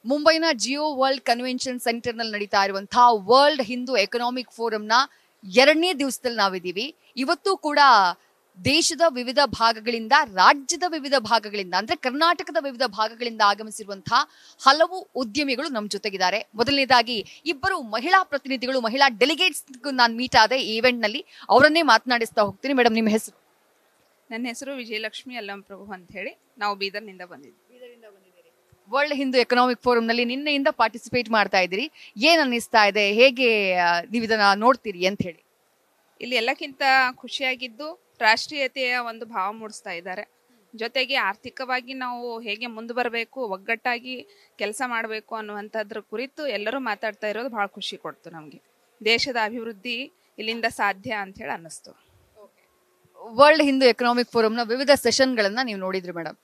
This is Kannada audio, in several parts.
ಮುಂಬೈನ ಜಿಯೋ ವರ್ಲ್ಡ್ ಕನ್ವೆನ್ಷನ್ ಸೆಂಟರ್ ನಲ್ಲಿ ನಡೀತಾ ಇರುವಂತಹ ವರ್ಲ್ಡ್ ಹಿಂದೂ ಎಕನಾಮಿಕ್ ಫೋರಂನ 2ನೇ ದಿವಸದಲ್ಲಿ ನಾವಿದ್ದೀವಿ. ಇವತ್ತು ಕೂಡ ದೇಶದ ವಿವಿಧ ಭಾಗಗಳಿಂದ, ರಾಜ್ಯದ ವಿವಿಧ ಭಾಗಗಳಿಂದ, ಅಂದ್ರೆ ಕರ್ನಾಟಕದ ವಿವಿಧ ಭಾಗಗಳಿಂದ ಆಗಮಿಸಿರುವಂತಹ ಹಲವು ಉದ್ಯಮಿಗಳು ನಮ್ಮ ಜೊತೆಗಿದ್ದಾರೆ. ಮೊದಲನೇದಾಗಿ ಇಬ್ಬರು ಮಹಿಳಾ ಪ್ರತಿನಿಧಿಗಳು, ಮಹಿಳಾ ಡೆಲಿಗೇಟ್ಸ್ ನಾನು ಮೀಟ್ ಆದೆ ಈ ಇವೆಂಟ್ ನಲ್ಲಿ. ಅವರನ್ನೇ ಮಾತನಾಡಿಸ್ತಾ ಹೋಗ್ತೀನಿ. ಮೇಡಮ್, ನಿಮ್ಮ ಹೆಸರು? ನನ್ನ ಹೆಸರು ವಿಜಯಲಕ್ಷ್ಮಿ ಅಲ್ಲಂಪ್ರಭು ಅಂತ ಹೇಳಿ. ನಾವು ಬೀದರ್ನಿಂದ ಬಂದಿದ್ವಿ. ವರ್ಲ್ಡ್ ಹಿಂದೂ ಎಕನಾಮಿಕ್ ಫೋರಂ ನಲ್ಲಿ ನಿನ್ನೆಯಿಂದ ಪಾರ್ಟಿಸಿಪೇಟ್ ಮಾಡ್ತಾ ಇದ್ದೀರಿ. ಏನ್ ಅನ್ನಿಸ್ತಾ ಇದೆ, ಹೇಗೆ ನೀವು ಇದನ್ನ ನೋಡ್ತೀರಿ ಅಂತ ಹೇಳಿ? ಇಲ್ಲಿ ಎಲ್ಲಕ್ಕಿಂತ ಖುಷಿಯಾಗಿದ್ದು ರಾಷ್ಟ್ರೀಯತೆಯ ಒಂದು ಭಾವ ಮೂಡಿಸ್ತಾ ಇದ್ದಾರೆ. ಜೊತೆಗೆ ಆರ್ಥಿಕವಾಗಿ ನಾವು ಹೇಗೆ ಮುಂದೆ ಬರಬೇಕು, ಒಗ್ಗಟ್ಟಾಗಿ ಕೆಲಸ ಮಾಡಬೇಕು ಅನ್ನುವಂಥದ್ರ ಕುರಿತು ಎಲ್ಲರೂ ಮಾತಾಡ್ತಾ ಇರೋದು ಬಹಳ ಖುಷಿ ಕೊಡ್ತು ನಮಗೆ. ದೇಶದ ಅಭಿವೃದ್ಧಿ ಇಲ್ಲಿಂದ ಸಾಧ್ಯ ಅಂತ ಹೇಳಿ ಅನ್ನಿಸ್ತು. ವರ್ಲ್ಡ್ ಹಿಂದೂ ಎಕನಾಮಿಕ್ ಫೋರಂನ ವಿವಿಧ ಸೆಷನ್ಗಳನ್ನ ನೀವು ನೋಡಿದ್ರಿ ಮೇಡಮ್.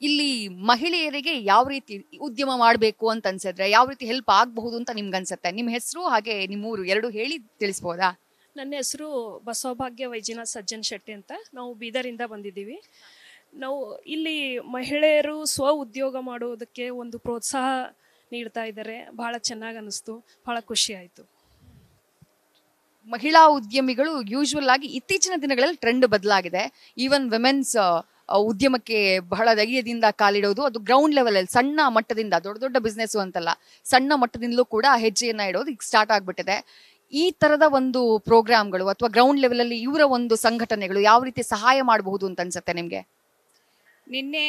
ಇಲ್ಲಿ ಮಹಿಳೆಯರಿಗೆ ಯಾವ ರೀತಿ ಉದ್ಯಮ ಮಾಡಬೇಕು ಅಂತ ಅನ್ಸಿದ್ರೆ, ಯಾವ ರೀತಿ ಹೆಲ್ಪ್ ಆಗಬಹುದು ಅಂತ ನಿಮ್ಗೆ ಅನ್ಸುತ್ತೆ? ನಿಮ್ಮ ಹೆಸರು ಹಾಗೆ ನಿಮ್ಮೂರು ಎರಡು ಹೇಳಿ ತಿಳಿಸ್ಬೋದಾ? ನನ್ನ ಹೆಸರು ಬಸವಭಾಗ್ಯ ವೈಜನಾಥ್ ಸಜ್ಜನ್ ಶೆಟ್ಟಿ ಅಂತ. ನಾವು ಬೀದರಿಂದ ಬಂದಿದ್ದೀವಿ. ನಾವು ಇಲ್ಲಿ ಮಹಿಳೆಯರು ಸ್ವ ಉದ್ಯೋಗ ಮಾಡುವುದಕ್ಕೆ ಒಂದು ಪ್ರೋತ್ಸಾಹ ನೀಡ್ತಾ ಇದ್ದಾರೆ. ಬಹಳ ಚೆನ್ನಾಗಿ ಅನ್ನಿಸ್ತು, ಬಹಳ ಖುಷಿ ಆಯಿತು. ಮಹಿಳಾ ಉದ್ಯಮಿಗಳು ಯೂಶುವಲ್ ಆಗಿ ಇತ್ತೀಚಿನ ದಿನಗಳಲ್ಲಿ ಟ್ರೆಂಡ್ ಬದಲಾಗಿದೆ. ಈವನ್ ವಿಮೆನ್ಸ್ ಉದ್ಯಮಕ್ಕೆ ಬಹಳ ಧೈರ್ಯದಿಂದ ಕಾಲಿಡೋದು, ಅದು ಗ್ರೌಂಡ್ ಲೆವೆಲ್ ಅಲ್ಲಿ ಸಣ್ಣ ಮಟ್ಟದಿಂದ, ದೊಡ್ಡ ದೊಡ್ಡ ಬಿಸ್ನೆಸ್ ಅಂತಲ್ಲ, ಸಣ್ಣ ಮಟ್ಟದಿಂದಲೂ ಕೂಡ ಹೆಜ್ಜೆಯನ್ನ ಇಡೋದು ಈಗ ಸ್ಟಾರ್ಟ್ ಆಗ್ಬಿಟ್ಟಿದೆ. ಈ ತರದ ಒಂದು ಪ್ರೋಗ್ರಾಮ್ಗಳು ಅಥವಾ ಗ್ರೌಂಡ್ ಲೆವೆಲ್ ಅಲ್ಲಿ ಇವರ ಒಂದು ಸಂಘಟನೆಗಳು ಯಾವ ರೀತಿ ಸಹಾಯ ಮಾಡಬಹುದು ಅಂತ ಅನ್ಸುತ್ತೆ ನಿಮ್ಗೆ? ನಿನ್ನೆ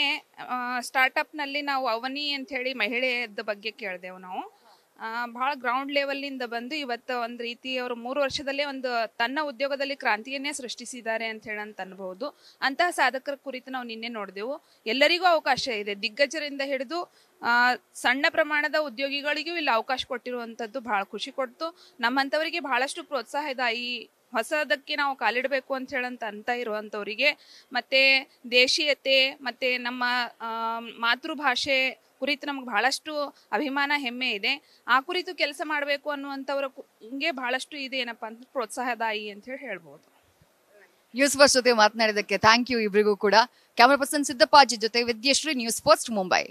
ಸ್ಟಾರ್ಟಪ್ ನಲ್ಲಿ ನಾವು ಅವನಿ ಅಂತ ಹೇಳಿ ಮಹಿಳೆಯದ ಬಗ್ಗೆ ಕೇಳಿದೆವು. ನಾವು ಬಹಳ ಗ್ರೌಂಡ್ ಲೆವೆಲ್ನಿಂದ ಬಂದು ಇವತ್ತು ಒಂದು ರೀತಿ ಅವರು 3 ವರ್ಷದಲ್ಲೇ ಒಂದು ತನ್ನ ಉದ್ಯೋಗದಲ್ಲಿ ಕ್ರಾಂತಿಯನ್ನೇ ಸೃಷ್ಟಿಸಿದ್ದಾರೆ ಅಂತ ಹೇಳಿ ಅಂತ ಅನ್ಬಹುದು. ಅಂತಹ ಸಾಧಕರ ಕುರಿತು ನಾವು ನಿನ್ನೆ ನೋಡಿದೆವು. ಎಲ್ಲರಿಗೂ ಅವಕಾಶ ಇದೆ, ದಿಗ್ಗಜರಿಂದ ಹಿಡಿದು ಸಣ್ಣ ಪ್ರಮಾಣದ ಉದ್ಯೋಗಿಗಳಿಗೂ ಇಲ್ಲಿ ಅವಕಾಶ ಕೊಟ್ಟಿರುವಂಥದ್ದು ಬಹಳ ಖುಷಿ ಕೊಡ್ತು. ನಮ್ಮಂಥವರಿಗೆ ಬಹಳಷ್ಟು ಪ್ರೋತ್ಸಾಹ ಇದೆ. ಈ ಹೊಸದಕ್ಕೆ ನಾವು ಕಾಲಿಡಬೇಕು ಅಂತ ಅಂತ ಇರುವಂಥವರಿಗೆ, ಮತ್ತೆ ದೇಶೀಯತೆ ಮತ್ತೆ ನಮ್ಮ ಮಾತೃಭಾಷೆ ಕುರಿತು ನಮ್ಗೆ ಬಹಳಷ್ಟು ಅಭಿಮಾನ, ಹೆಮ್ಮೆ ಇದೆ. ಆ ಕುರಿತು ಕೆಲಸ ಮಾಡಬೇಕು ಅನ್ನುವಂಥವ್ರ ಹಿಂಗೆ ಬಹಳಷ್ಟು ಇದೆ ಏನಪ್ಪಾ ಅಂತ ಪ್ರೋತ್ಸಾಹದಾಯಿ ಅಂತ ಹೇಳಿ ಹೇಳ್ಬೋದು. ನ್ಯೂಸ್ ಫಸ್ಟ್ ಜೊತೆ ಮಾತನಾಡಿದಕ್ಕೆ ಥ್ಯಾಂಕ್ ಯು ಇಬ್ಬರಿಗೂ ಕೂಡ. ಕ್ಯಾಮರಾ ಪರ್ಸನ್ ಸಿದ್ದಪ್ಪಾಜಿ ಜೊತೆ ವಿದ್ಯಶ್ರೀ, ನ್ಯೂಸ್ ಫಸ್ಟ್ ಮುಂಬೈ.